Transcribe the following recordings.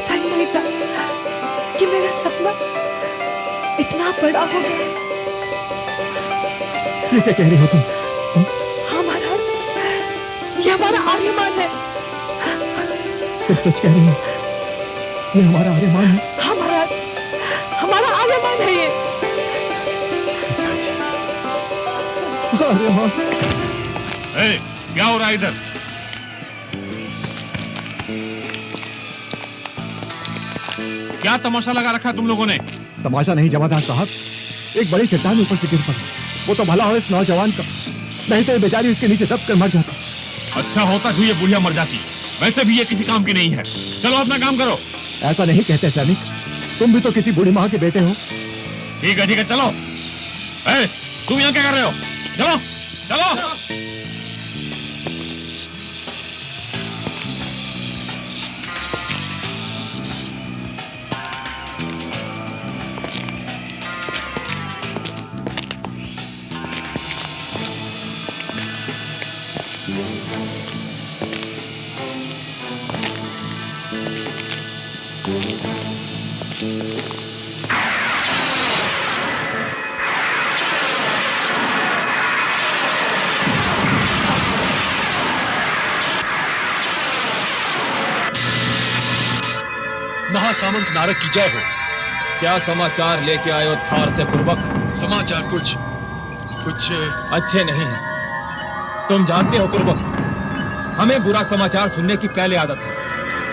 पता ही नहीं था कि मेरा सपना इतना बड़ा हो गया। ये क्या कह रही हो तुम? हाँ महाराज, ये हमारा आर्यमान है। तुम सच कह रही हो? ये हमारा आर्यमान है? हाँ महाराज, हमारा आर्यमान है ये। आर्यमान? क्या हो रहा है इधर? क्या तमाशा लगा रखा तुम लोगों ने? तमाशा नहीं जमादार साहब, एक बड़ी चट्टान ऊपर से गिर पड़ी। वो तो भला हो इस नौजवान का, नहीं तो बेचारी उसके नीचे दब कर मर जाती। अच्छा होता कि ये बुढ़िया मर जाती। वैसे भी ये किसी काम की नहीं है। चलो अपना काम करो। ऐसा नहीं कहते सैनिक, तुम भी तो किसी बूढ़ी माँ के बेटे हो। ठीक है चलो। तुम यहाँ क्या कर रहे हो? चलो चलो। महासामंत नारक की जय हो। क्या समाचार लेके आए हो थार से पूर्वक? समाचार कुछ अच्छे नहीं हैं। तुम जानते हो पूर्वक, हमें बुरा समाचार सुनने की पहले आदत है।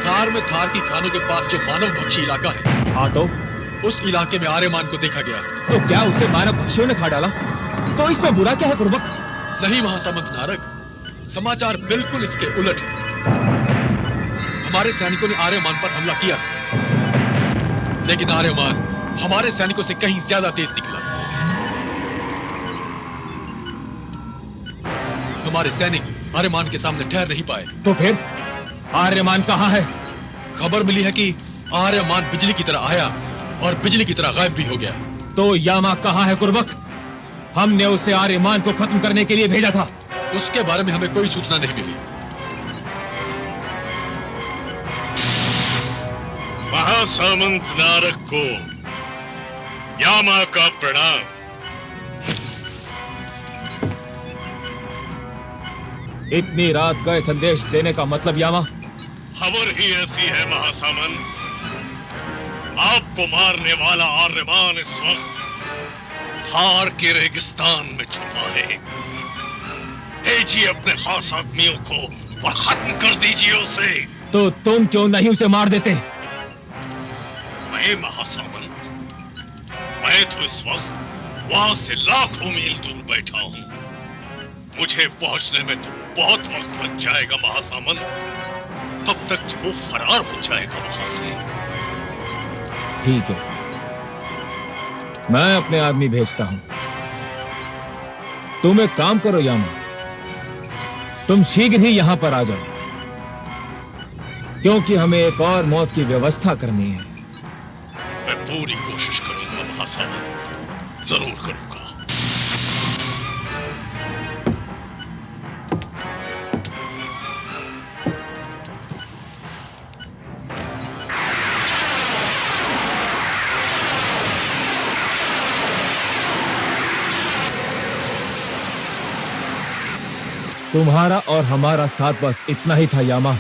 थार में थार की खानों के पास जो मानव भक्षी इलाका है, हाँ तो उस इलाके में आर्यमान को देखा गया। तो क्या उसे मानव भक्षियों ने खा डाला? तो इसमें बुरा क्या है पूर्वक? नहीं महासामंत नारक, समाचार बिल्कुल इसके उलट है। हमारे सैनिकों ने आर्यमान पर हमला किया था, लेकिन आर्यमान हमारे सैनिकों से कहीं ज्यादा तेज निकला। हमारे सैनिक आर्यमान के सामने ठहर नहीं पाए। तो फिर आर्यमान कहाँ है? खबर मिली है कि आर्यमान बिजली की तरह आया और बिजली की तरह गायब भी हो गया। तो यामा कहाँ है कुर्बक? हमने उसे आर्यमान को खत्म करने के लिए भेजा था। उसके बारे में हमें कोई सूचना नहीं मिली। महासामंत नारक को यामा का प्रणाम। इतनी रात गए संदेश देने का मतलब यामा? खबर ही ऐसी है महासामंत, आपको मारने वाला आर्यमान इस वक्त थार के रेगिस्तान में छुपा है। भेजिए अपने खास आदमियों को और खत्म कर दीजिए उसे। तो तुम क्यों नहीं उसे मार देते? मैं महासामंत, मैं तो इस वक्त वहां से लाखों मील दूर बैठा हूं। मुझे पहुंचने में तो बहुत वक्त लग जाएगा महासामंत। तब तक तो वो फरार हो जाएगा वहां से। ठीक है, मैं अपने आदमी भेजता हूं। तुम एक काम करो यामा, तुम शीघ्र ही यहां पर आ जाओ, क्योंकि हमें एक और मौत की व्यवस्था करनी है। मैं पूरी कोशिश करूंगा महासामंत, जरूर करूंगा। तुम्हारा और हमारा साथ बस इतना ही था यामा।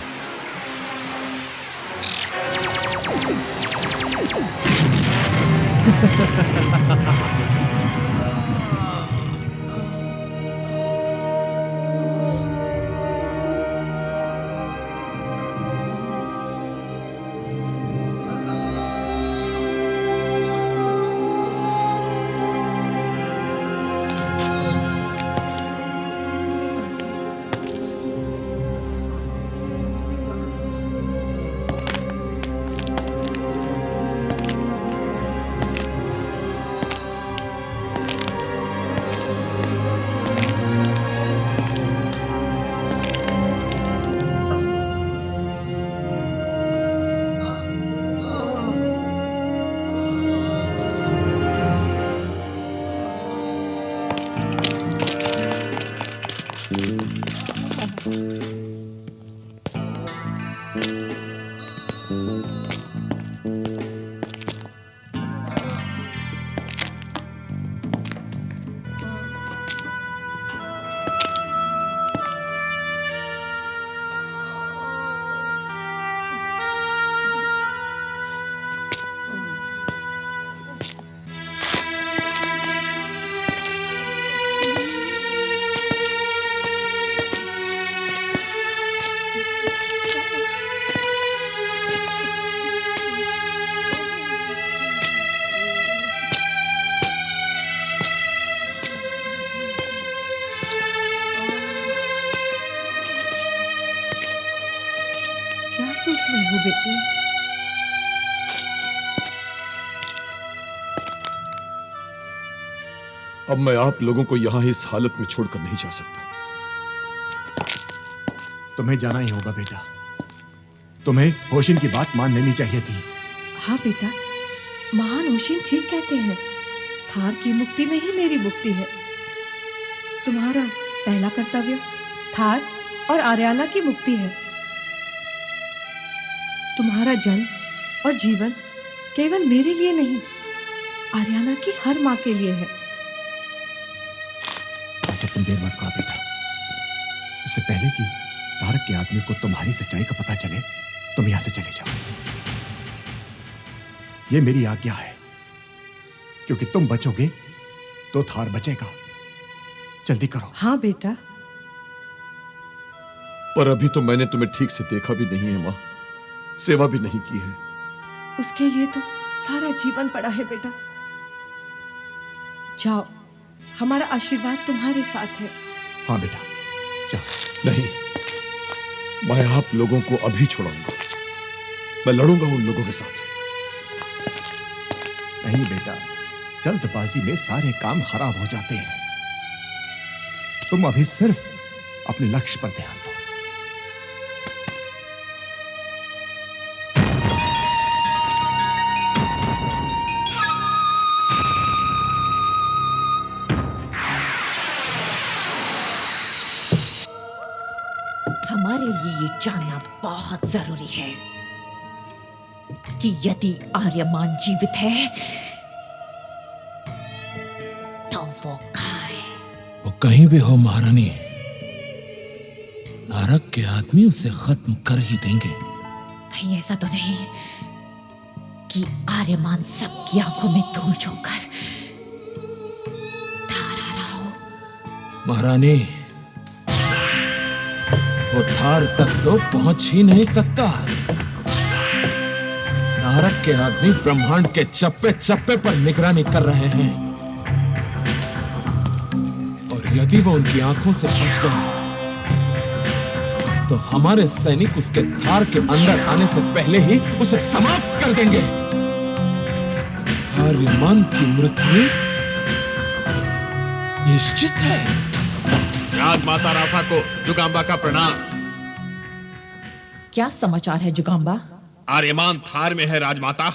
बेटी। अब मैं आप लोगों को यहां इस हालत में छोड़कर नहीं जा सकता। तुम्हें जाना ही होगा बेटा। तुम्हें होशिन की बात मान लेनी चाहिए थी। हाँ बेटा, महान होशिन ठीक कहते हैं, थार की मुक्ति में ही मेरी मुक्ति है। तुम्हारा पहला कर्तव्य थार और आर्याना की मुक्ति है। तुम्हारा जन्म और जीवन केवल मेरे लिए नहीं, आर्याना की हर माँ के लिए है। ऐसा तुम देर मत करो बेटा। इससे पहले कि तारक के आदमी को तुम्हारी सच्चाई का पता चले, तुम यहां से चले जाओ। यह मेरी आज्ञा है, क्योंकि तुम बचोगे तो थार बचेगा। जल्दी करो। हाँ बेटा। पर अभी तो मैंने तुम्हें ठीक से देखा भी नहीं है मां, सेवा भी नहीं की है। उसके लिए तो सारा जीवन पड़ा है बेटा। जाओ, हमारा आशीर्वाद तुम्हारे साथ है। हाँ बेटा, जाओ। नहीं, मैं आप लोगों को अभी छुड़ाऊंगा। मैं लड़ूंगा उन लोगों के साथ। नहीं बेटा, जल्दबाजी में सारे काम खराब हो जाते हैं। तुम अभी सिर्फ अपने लक्ष्य पर ध्यान दो। हमारे लिए ये जानना बहुत जरूरी है कि यदि आर्यमान जीवित है तो वो कहाँ है। वो कहीं भी हो महारानी, नारक के आदमी उसे खत्म कर ही देंगे। कहीं ऐसा तो नहीं कि आर्यमान सबकी आंखों में धूल झोंककर धार आ रहा हो। महारानी, वो थार तक तो पहुंच ही नहीं सकता। नारक के आदमी ब्रह्मांड के चप्पे चप्पे पर निगरानी कर रहे हैं, और यदि वो उनकी आंखों से बच गए तो हमारे सैनिक उसके थार के अंदर आने से पहले ही उसे समाप्त कर देंगे। आर्यमान की मृत्यु निश्चित है। राजमाता रासा को जुगाम्बा का प्रणाम। क्या समाचार है जुगाम्बा? आर्यमान थार में है राजमाता।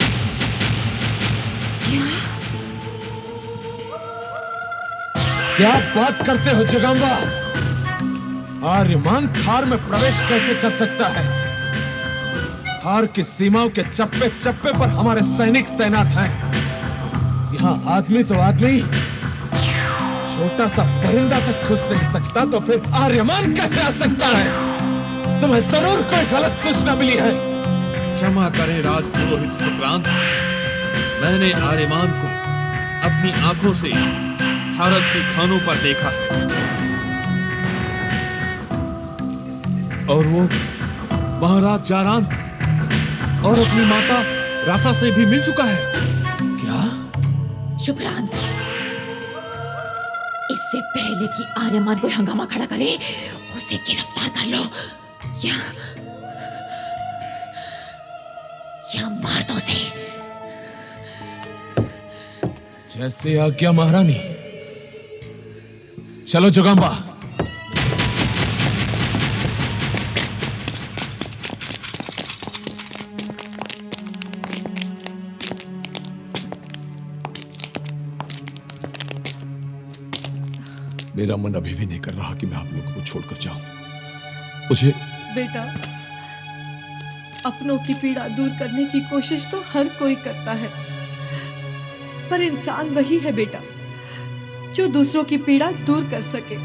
क्या बात करते हो जुगाम्बा? आर्यमान थार में प्रवेश कैसे कर सकता है? थार की सीमाओं के चप्पे चप्पे पर हमारे सैनिक तैनात हैं। यहाँ आदमी तो आदमी, छोटा सा परिंदा तक घुस नहीं सकता, तो फिर आर्यमान कैसे आ सकता है? तुम्हें जरूर कोई गलत सूचना मिली है। क्षमा करें राजपुरोहित सुक्रांत, मैंने आर्यमान को अपनी आंखों से थारस की खानों पर देखा है, और वो महाराज जारान और अपनी माता रासा से भी मिल चुका है। क्या? शुक्रांत, इससे पहले कि आर्यमान कोई हंगामा खड़ा करे, उसे गिरफ्तार कर लो या मार दो उसे। जैसे आज्ञा महारानी। चलो जुगाम्बा। मेरा मन अभी भी नहीं कर रहा कि मैं आप लोगों को छोड़कर जाऊं। मुझे बेटा, अपनों की पीड़ा दूर करने की कोशिश तो हर कोई करता है, पर इंसान वही है बेटा जो दूसरों की पीड़ा दूर कर सके।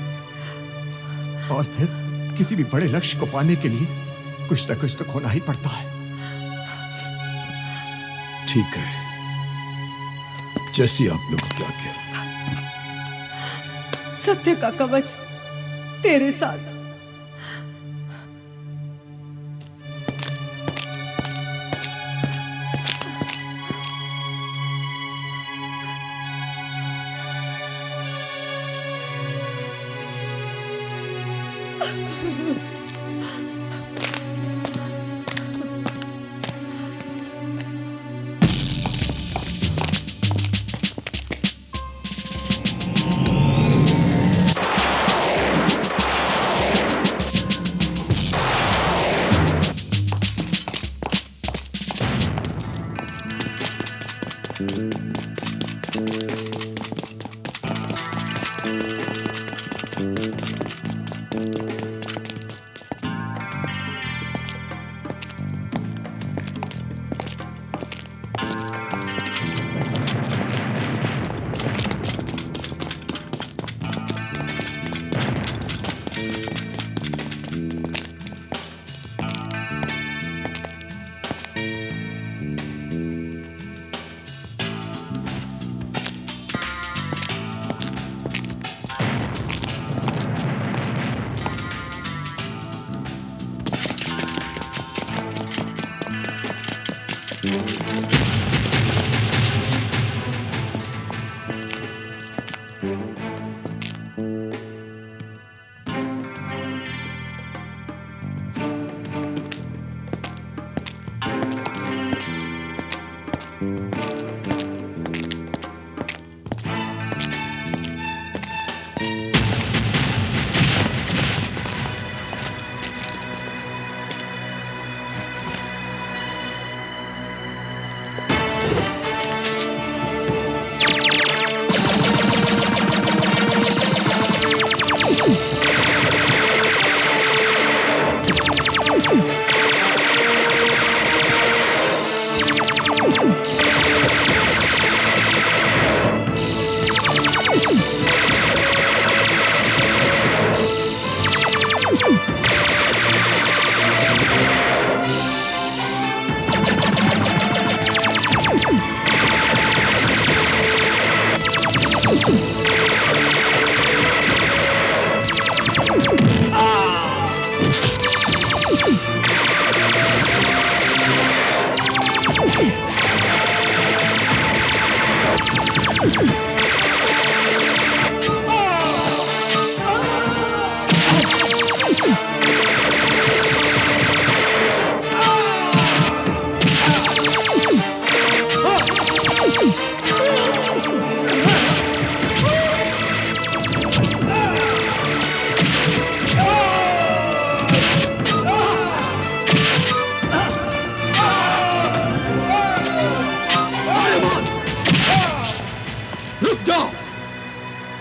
और फिर किसी भी बड़े लक्ष्य को पाने के लिए कुछ न कुछ तो खोना ही पड़ता है। ठीक है, जैसी आप लोगों की आज्ञा। सत्य का कवच तेरे साथ।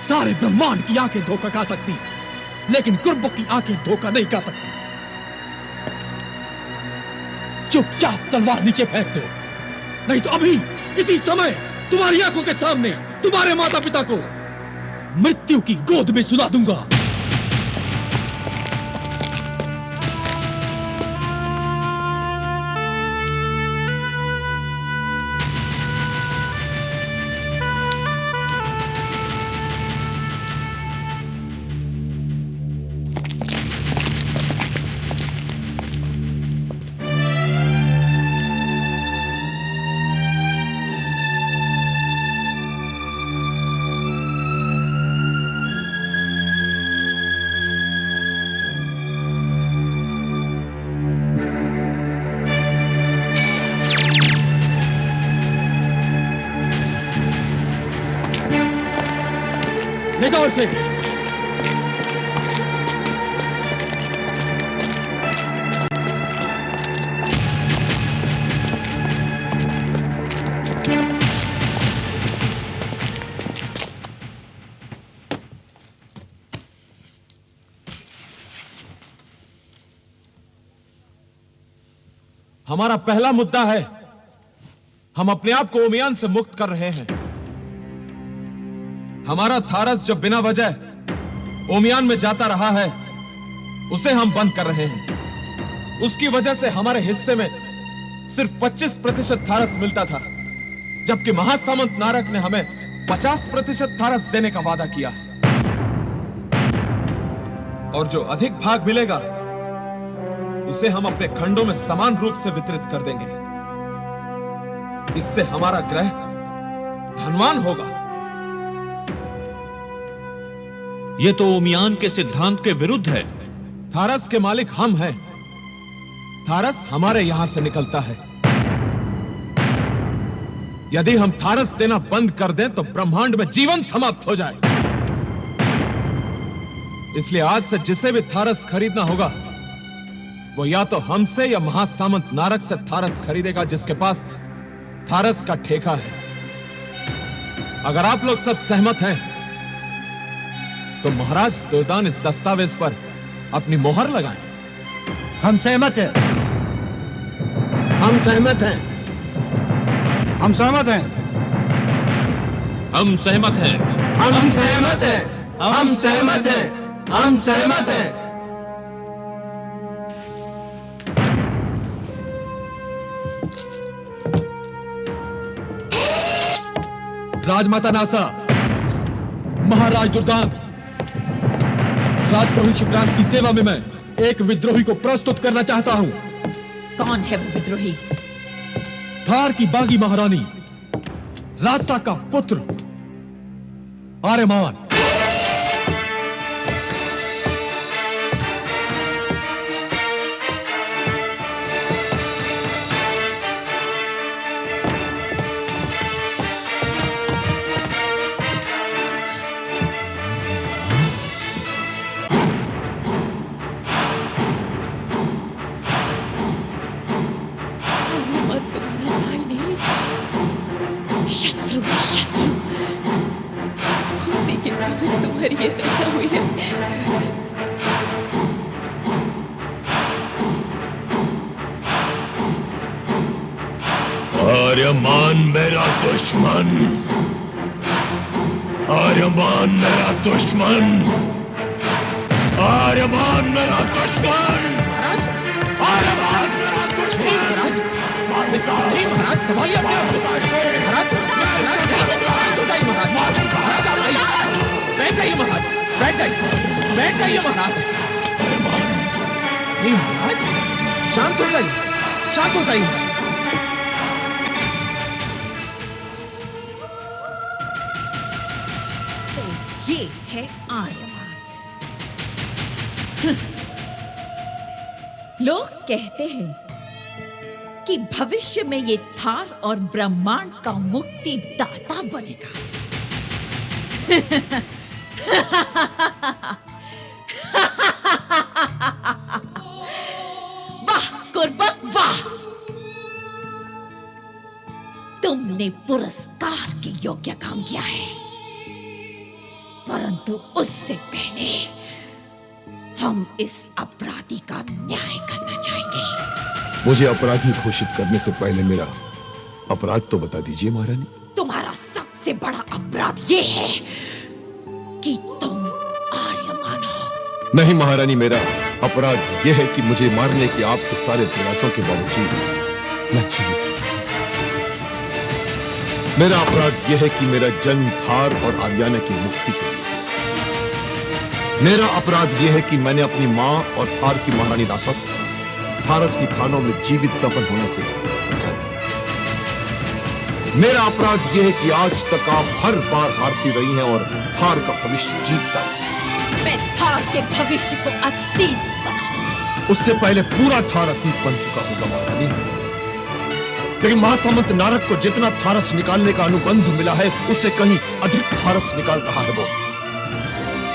सारे ब्रह्मांड की आंखें धोखा खा सकती, लेकिन कुर्बों की आंखें धोखा नहीं खा सकती। चुपचाप तलवार नीचे फेंक दो, नहीं तो अभी इसी समय तुम्हारी आंखों के सामने तुम्हारे माता पिता को मृत्यु की गोद में सुला दूंगा। ले जाओ इसे। हमारा पहला मुद्दा है, हम अपने आप को ओमियान से मुक्त कर रहे हैं। हमारा थारस जो बिना वजह ओमियान में जाता रहा है, उसे हम बंद कर रहे हैं। उसकी वजह से हमारे हिस्से में सिर्फ 25% थारस मिलता था, जबकि महासामंत नारक ने हमें 50% थारस देने का वादा किया है। और जो अधिक भाग मिलेगा उसे हम अपने खंडों में समान रूप से वितरित कर देंगे। इससे हमारा ग्रह धनवान होगा। ये तो ओमियान के सिद्धांत के विरुद्ध है। थारस के मालिक हम हैं। थारस हमारे यहां से निकलता है। यदि हम थारस देना बंद कर दें तो ब्रह्मांड में जीवन समाप्त हो जाए। इसलिए आज से जिसे भी थारस खरीदना होगा वो या तो हमसे या महासामंत नारक से थारस खरीदेगा, जिसके पास थारस का ठेका है। अगर आप लोग सब सहमत हैं तो महाराज दुर्दान इस दस्तावेज पर अपनी मोहर लगाएं। हम सहमत हैं। हम सहमत हैं। हम सहमत हैं। हम सहमत हैं। हम सहमत हैं। हम सहमत हैं। हम सहमत हैं। राजमाता नासा, महाराज दुर्दान, राजपुरोहित शुक्रांत की सेवा में मैं एक विद्रोही को प्रस्तुत करना चाहता हूं। कौन है वो विद्रोही? थार की बागी महारानी रासा का पुत्र आर्यमान। शत्रु है, शत्रु। उसी के कारण तुम्हारी ये दशा हुई है। आर्यमान मेरा दुश्मन। आर्यमान मेरा दुश्मन। आर्यमान मेरा दुश्मन। आर्यमान मेरा दुश्मन। महाराज संभालिए अपने आप को। महाराज, शांत हो जाइए महाराज। महाराज आप आइए। बैठ जाइए महाराज, बैठ जाइए, बैठ जाइए महाराज। नहीं महाराज, शांत हो जाइए, शांत हो जाइए। तो ये है आर्यमान। लोग कहते हैं कि भविष्य में ये थार और ब्रह्मांड का मुक्ति दाता बनेगा। वाह कुर्बक, वाह! तुमने पुरस्कार के योग्य काम किया है। परंतु उससे पहले हम इस अपराधी का न्याय करना चाहेंगे। मुझे अपराधी घोषित करने से पहले मेरा अपराध तो बता दीजिए महारानी। तुम्हारा सबसे बड़ा अपराध ये है कि तुम आर्यमान हो। नहीं महारानी, मेरा अपराध यह है कि मुझे मारने के आपके सारे प्रयासों के बावजूद मैं जीवित हूं। मेरा अपराध यह है कि मेरा जन्म थार और आर्याना की मुक्ति के लिए। मेरा अपराध यह है कि मैंने अपनी मां और थार की महारानी नासा को थारस की खानों में जीवित दफन होने से बचा लिया। मेरा अपराध यह है कि आज तक आप हर बार हारती रही हैं और थार का भविष्य जीतता है। मैं थार के भविष्य को अतीत बना, उससे पहले पूरा थार अतीत बन चुका होगा महारानी। लेकिन महासामंत नारद को जितना थारस निकालने का अनुबंध मिला है उससे कहीं अधिक थारस निकाल रहा है वो।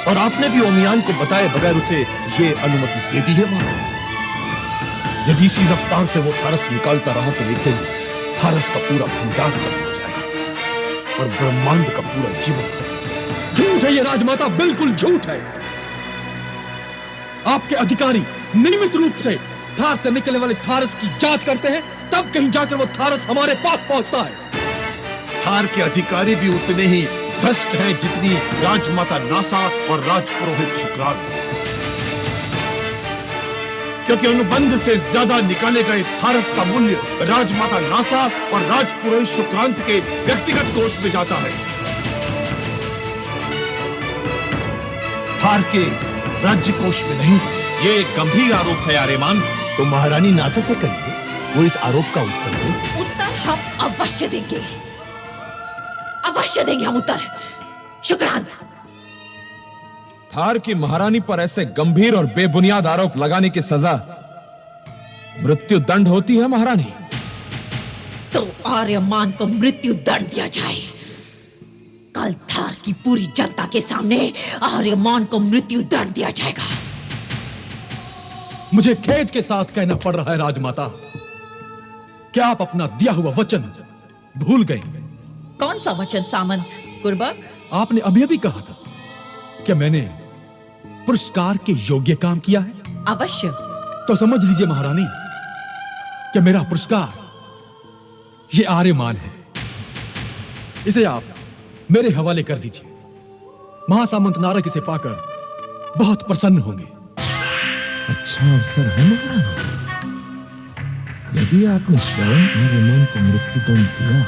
और आपने भी ओमियान को बताए बगैर उसे ये अनुमति दे दी है महारानी। यदि इसी रफ्तार से वो थारस निकालता रहा तो एक दिन थारस का पूरा भंडार खत्म हो जाएगा और ब्रह्मांड का पूरा जीवन खत्म। झूठ है ये राजमाता, बिल्कुल झूठ है। आपके अधिकारी नियमित रूप से थार से निकलने वाले थारस की जांच करते हैं, तब कहीं जाकर वो थारस हमारे पास पहुंचता है। थार के अधिकारी भी उतने ही भ्रष्ट हैं जितनी राजमाता नासा और राजपुरोहित शुक्रांत, क्योंकि अनुबंध से ज्यादा निकाले गए थारस का मूल्य राजमाता नासा और राजपुरोहित शुक्रांत के व्यक्तिगत कोष में जाता है। थार के राज्य कोष में नहीं। ये एक गंभीर आरोप है आर्यमान। तो महारानी नासा से कहिए वो इस आरोप का उत्तर दे। उत्तर हम अवश्य देंगे, अवश्य देंगे हम उत्तर। शुक्रांत, थार की महारानी पर ऐसे गंभीर और बेबुनियाद आरोप लगाने की सजा मृत्यु दंड होती है महारानी। तो आर्यमान को मृत्यु दंड दिया जाए। कल थार की पूरी जनता के सामने आर्यमान को मृत्यु दंड दिया जाएगा। मुझे खेद के साथ कहना पड़ रहा है राजमाता, क्या आप अपना दिया हुआ वचन भूल गए? कौन सा वचन सामंत कुर्बक? आपने अभी अभी कहा था कि मैंने पुरस्कार के योग्य काम किया है। अवश्य। तो समझ लीजिए महारानी कि मेरा पुरस्कार ये आर्यमान है। इसे आप मेरे हवाले कर दीजिए। महासामंत नारद इसे पाकर बहुत प्रसन्न होंगे। अच्छा अवसर है महारानी। यदि आपने स्वयं आर्यमान को मृत्युदंड दिया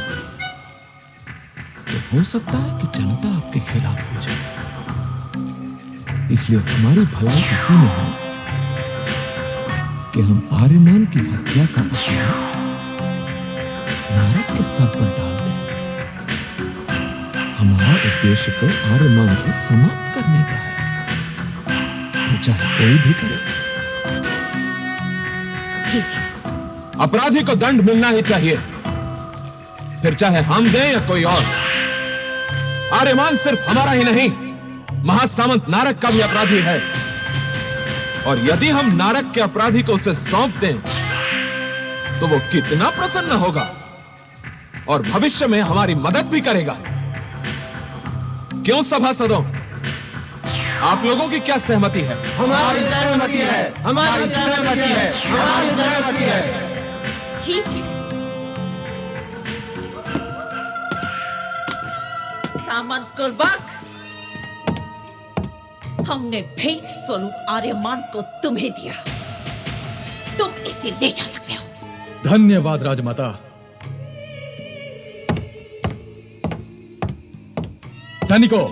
तो हो सकता है कि जनता आपके खिलाफ हो जाए। इसलिए हमारी भलाई इसी में है कि हम आर्यमान की हत्या का अपराध नारद के सर पर डाल दें। हमारा उद्देश्य तो आर्यमान को समाप्त करने का है, तो चाहे कोई भी करे। ठीक है। अपराधी को दंड मिलना ही चाहिए, फिर चाहे हम दें या कोई और। आर्यमान सिर्फ हमारा ही नहीं, महासामंत नारद का भी अपराधी है। और यदि हम नारद के अपराधी को उसे सौंप दें तो वो कितना प्रसन्न होगा और भविष्य में हमारी मदद भी करेगा। क्यों सभासदों, आप लोगों की क्या सहमति है? हमारी सहमति है, हमारी सहमति है, हमारी सहमति है। ठीक है। सामंत कुर्बक, हमने भेंट स्वरूप आर्यमान को तुम्हें दिया, तुम इसे ले जा सकते हो। धन्यवाद राजमाता। सैनिकों,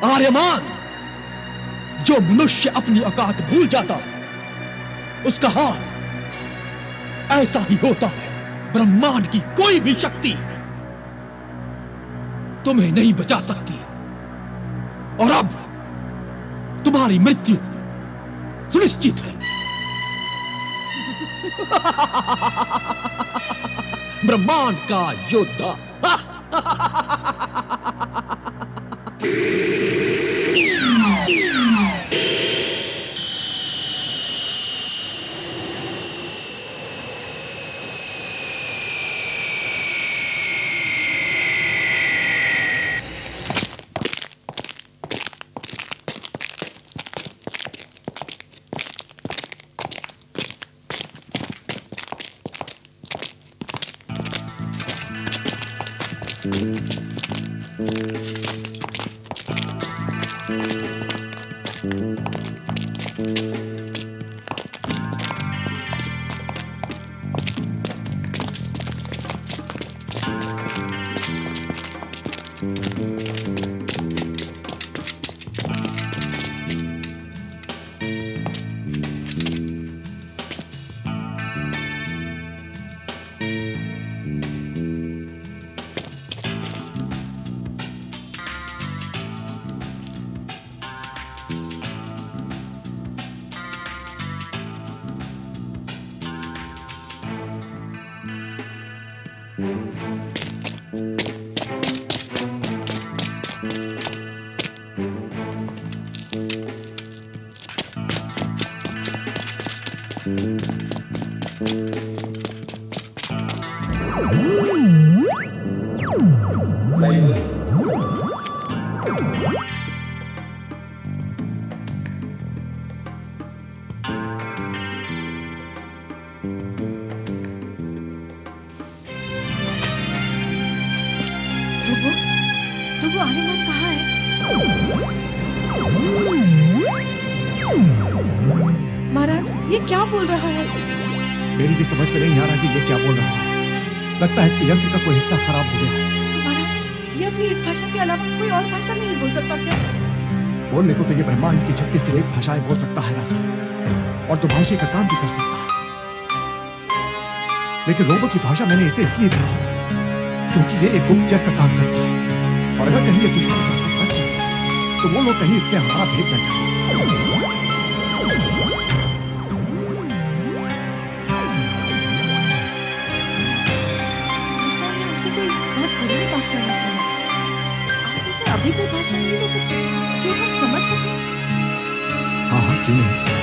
आर्यमान, जो मनुष्य अपनी औकात भूल जाता है उसका हाल ऐसा ही होता है। ब्रह्मांड की कोई भी शक्ति तुम्हें नहीं बचा सकती और अब तुम्हारी मृत्यु सुनिश्चित है। ब्रह्मांड का योद्धा। प्रभु आर्यमान कहाँ है? महाराज, ये क्या बोल रहा है? मेरी भी समझ में नहीं आ रहा कि ये क्या बोल रहा है। लगता है इसके यंत्र का कोई हिस्सा खराब हो गया है। महाराज, ये अपनी इस भाषा के अलावा कोई और भाषा नहीं बोल सकता क्या? बोलने को तो ये ब्रह्मांड की 36 से 1 भाषाएं बोल सकता है राजा, और दुभाषी का काम भी कर सकता है। लेकिन रोबो की भाषा मैंने इसे इसलिए दी थी क्योंकि ये एक गुप्तचर का काम करता है, और अगर कहीं ये दुश्मन का हाथ लग जाए तो वो लोग कहीं इससे हमारा भेद न जाए। हमसे कोई बहुत जरूरी बात करना चाहता है। आप इसे अभी कोई भाषा नहीं दे सकते जो हम समझ सकें? हाँ हाँ, क्यों नहीं।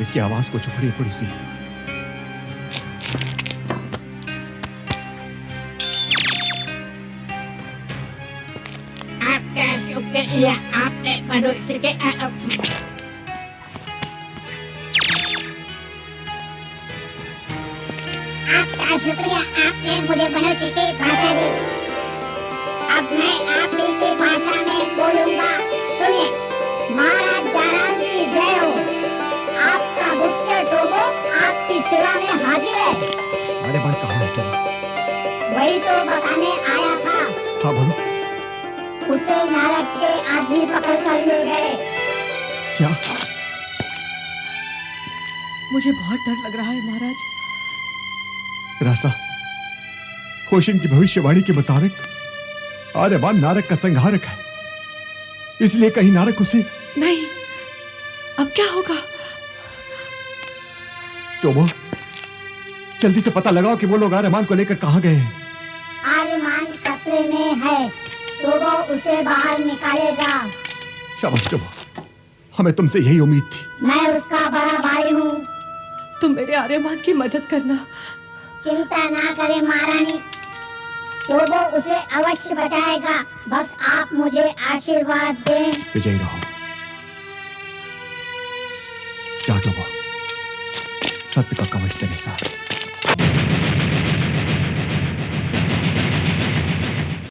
इसकी आवाज कुछ बड़ी बड़ी सी है। आपका शुक्रिया, आपने मनुष्य के का शुक्रिया, आपने मुझे बनौटी की भाषा दी। अब मैं आप ही की भाषा में बोलूंगा। सुनिए, महाराज जाराम की जय हो। आपका गुप्तचर टोबो आपकी सेवा में हाजिर है। अरे बात कहाँ है तुम? वही तो बताने आया था। हाँ बोलो। उसे नारद के आदमी पकड़ कर ले गए। क्या? मुझे बहुत डर लग रहा है महाराज। रासा, होशिन की भविष्यवाणी के मुताबिक आर्यमान नारक का संहारक है, इसलिए कहीं नारक उसे... नहीं, अब क्या होगा? टोबो, जल्दी से पता लगाओ कि वो लोग आर्यमान को लेकर कहां गए हैं। आर्यमान खतरे में है, तो वो उसे बाहर निकालेगा। शाबाश टोबो, हमें तुमसे यही उम्मीद थी। मैं उसका बड़ा भाई हूँ। तुम मेरे आर्यमान की मदद करना। चिंता ना करें महारानी, तो वो उसे अवश्य बचाएगा। बस आप मुझे आशीर्वाद दें। विजयी रहो। जा टोबो, सत्य का कवच तेरे साथ।